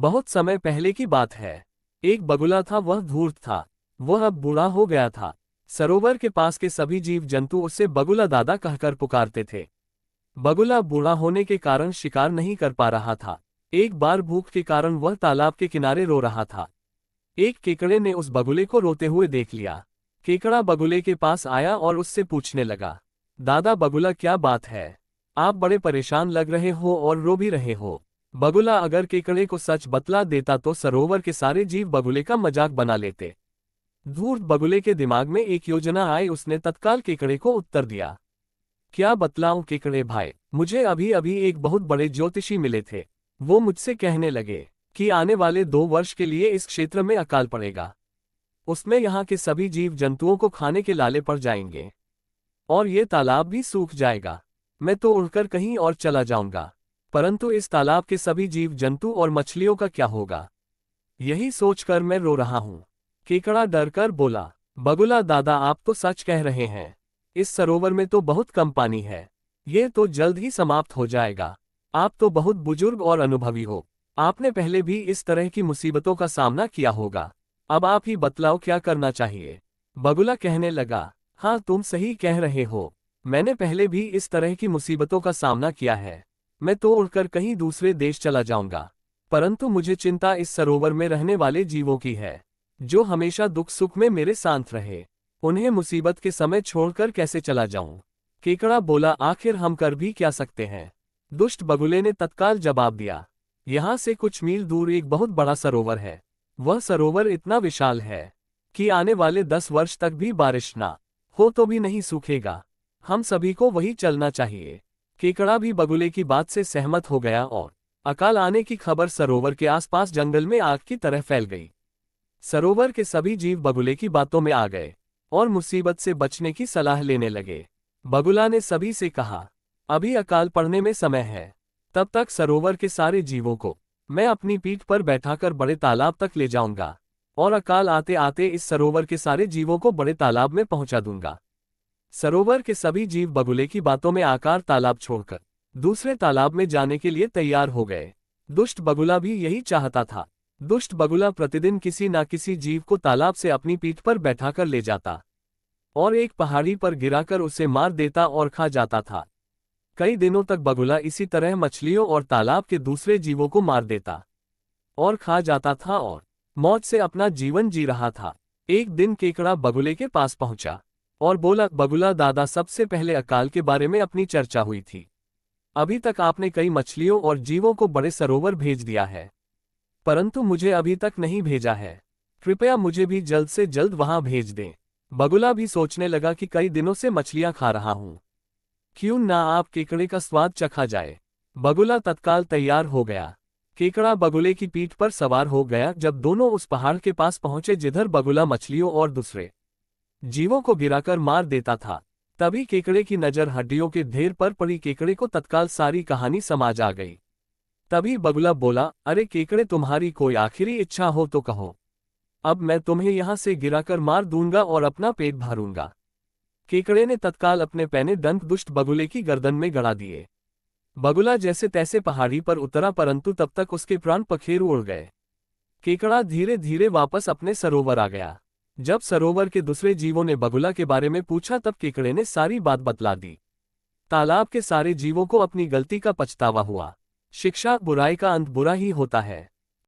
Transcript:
बहुत समय पहले की बात है। एक बगुला था, वह धूर्त था। वह अब बूढ़ा हो गया था। सरोवर के पास के सभी जीव जंतु उससे बगुला दादा कहकर पुकारते थे। बगुला बूढ़ा होने के कारण शिकार नहीं कर पा रहा था। एक बार भूख के कारण वह तालाब के किनारे रो रहा था। एक केकड़े ने उस बगुले को रोते हुए देख लिया। केकड़ा बगुले के पास आया और उससे पूछने लगा, दादा बगुला, क्या बात है? आप बड़े परेशान लग रहे हो और रो भी रहे हो। बगुला अगर केकड़े को सच बतला देता तो सरोवर के सारे जीव बगुले का मजाक बना लेते। धूर्त बगुले के दिमाग में एक योजना आई। उसने तत्काल केकड़े को उत्तर दिया, क्या बतलाऊं केकड़े भाई, मुझे अभी अभी एक बहुत बड़े ज्योतिषी मिले थे। वो मुझसे कहने लगे कि आने वाले 2 वर्ष के लिए इस क्षेत्र में अकाल पड़ेगा। उसमें यहाँ के सभी जीव जंतुओं को खाने के लाले पड़ जाएंगे और ये तालाब भी सूख जाएगा। मैं तो उड़कर कहीं और चला जाऊंगा, परंतु इस तालाब के सभी जीव जंतु और मछलियों का क्या होगा? यही सोचकर मैं रो रहा हूँ। केकड़ा डरकर बोला, बगुला दादा, आप तो सच कह रहे हैं। इस सरोवर में तो बहुत कम पानी है। ये तो जल्द ही समाप्त हो जाएगा। आप तो बहुत बुजुर्ग और अनुभवी हो। आपने पहले भी इस तरह की मुसीबतों का सामना किया होगा। अब आप ही बतलाओ क्या करना चाहिए। बगुला कहने लगा, हाँ, तुम सही कह रहे हो। मैंने पहले भी इस तरह की मुसीबतों का सामना किया है। मैं तो उड़कर कहीं दूसरे देश चला जाऊंगा, परंतु मुझे चिंता इस सरोवर में रहने वाले जीवों की है, जो हमेशा दुख सुख में मेरे साथ रहे। उन्हें मुसीबत के समय छोड़कर कैसे चला जाऊं? केकड़ा बोला, आखिर हम कर भी क्या सकते हैं? दुष्ट बगुले ने तत्काल जवाब दिया, यहाँ से कुछ मील दूर एक बहुत बड़ा सरोवर है। वह सरोवर इतना विशाल है कि आने वाले 10 वर्ष तक भी बारिश ना हो तो भी नहीं सूखेगा। हम सभी को वही चलना चाहिए। केकड़ा भी बगुले की बात से सहमत हो गया और अकाल आने की खबर सरोवर के आसपास जंगल में आग की तरह फैल गई। सरोवर के सभी जीव बगुले की बातों में आ गए और मुसीबत से बचने की सलाह लेने लगे। बगुला ने सभी से कहा, अभी अकाल पड़ने में समय है। तब तक सरोवर के सारे जीवों को मैं अपनी पीठ पर बैठाकर बड़े तालाब तक ले जाऊंगा और अकाल आते आते इस सरोवर के सारे जीवों को बड़े तालाब में पहुंचा दूंगा। सरोवर के सभी जीव बगुले की बातों में आकर तालाब छोड़कर दूसरे तालाब में जाने के लिए तैयार हो गए। दुष्ट बगुला भी यही चाहता था। दुष्ट बगुला प्रतिदिन किसी न किसी जीव को तालाब से अपनी पीठ पर बैठाकर ले जाता और एक पहाड़ी पर गिराकर उसे मार देता और खा जाता था। कई दिनों तक बगुला इसी तरह मछलियों और तालाब के दूसरे जीवों को मार देता और खा जाता था और मौत से अपना जीवन जी रहा था। एक दिन केकड़ा बगुले के पास पहुंचा और बोला, बगुला दादा, सबसे पहले अकाल के बारे में अपनी चर्चा हुई थी। अभी तक आपने कई मछलियों और जीवों को बड़े सरोवर भेज दिया है, परंतु मुझे अभी तक नहीं भेजा है। कृपया मुझे भी जल्द से जल्द वहां भेज दें। बगुला भी सोचने लगा कि कई दिनों से मछलियां खा रहा हूं, क्यों ना आप केकड़े का स्वाद चखा जाए। बगुला तत्काल तैयार हो गया। केकड़ा बगुले की पीठ पर सवार हो गया। जब दोनों उस पहाड़ के पास पहुंचे जिधर बगुला मछलियों और दूसरे जीवों को गिराकर मार देता था, तभी केकड़े की नजर हड्डियों के ढेर पर पड़ी। केकड़े को तत्काल सारी कहानी समझ आ गई। तभी बगुला बोला, अरे केकड़े, तुम्हारी कोई आखिरी इच्छा हो तो कहो। अब मैं तुम्हें यहां से गिराकर मार दूंगा और अपना पेट भरूंगा। केकड़े ने तत्काल अपने पैने दंत दुष्ट बगुले की गर्दन में गड़ा दिए। बगुला जैसे तैसे पहाड़ी पर उतरा, परंतु तब तक उसके प्राण पखेरु उड़ गए। केकड़ा धीरे धीरे वापस अपने सरोवर आ गया। जब सरोवर के दूसरे जीवों ने बगुला के बारे में पूछा तब केकड़े ने सारी बात बतला दी। तालाब के सारे जीवों को अपनी गलती का पछतावा हुआ। शिक्षा बुराई का अंत बुरा ही होता है।